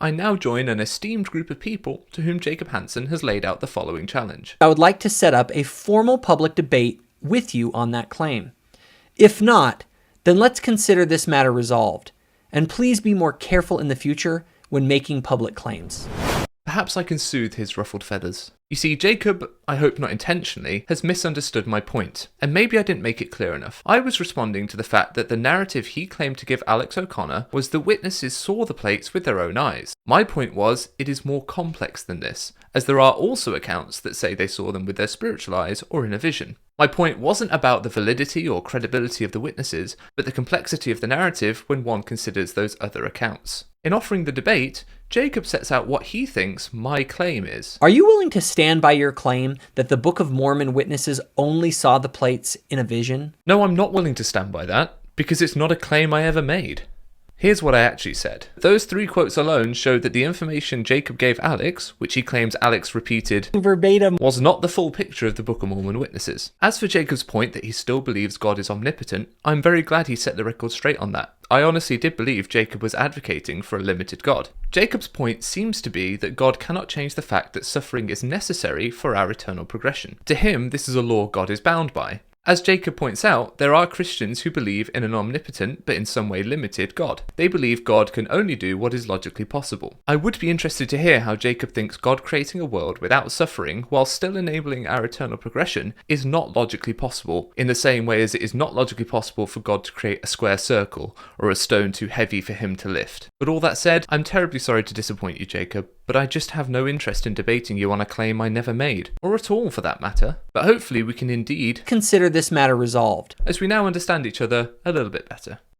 I now join an esteemed group of people to whom Jacob Hansen has laid out the following challenge. I would like to set up a formal public debate with you on that claim. If not, then let's consider this matter resolved, and please be more careful in the future when making public claims. Perhaps I can soothe his ruffled feathers. You see, Jacob, I hope not intentionally, has misunderstood my point, and maybe I didn't make it clear enough. I was responding to the fact that the narrative he claimed to give Alex O'Connor was the witnesses saw the plates with their own eyes. My point was, it is more complex than this, as there are also accounts that say they saw them with their spiritual eyes or in a vision. My point wasn't about the validity or credibility of the witnesses, but the complexity of the narrative when one considers those other accounts. In offering the debate, Jacob sets out what he thinks my claim is. Are you willing to stand by your claim that the Book of Mormon witnesses only saw the plates in a vision? No, I'm not willing to stand by that, because it's not a claim I ever made. Here's what I actually said. Those 3 quotes alone showed that the information Jacob gave Alex, which he claims Alex repeated Verbatim. was not the full picture of the Book of Mormon witnesses. As for Jacob's point that he still believes God is omnipotent, I'm very glad he set the record straight on that. I honestly did believe Jacob was advocating for a limited God. Jacob's point seems to be that God cannot change the fact that suffering is necessary for our eternal progression. To him, this is a law God is bound by. As Jacob points out, there are Christians who believe in an omnipotent but in some way limited God. They believe God can only do what is logically possible. I would be interested to hear how Jacob thinks God creating a world without suffering while still enabling our eternal progression is not logically possible, in the same way as it is not logically possible for God to create a square circle or a stone too heavy for him to lift. But all that said, I'm terribly sorry to disappoint you, Jacob, but I just have no interest in debating you on a claim I never made, or at all for that matter. But hopefully we can indeed Consider this matter resolved. as we now understand each other a little bit better.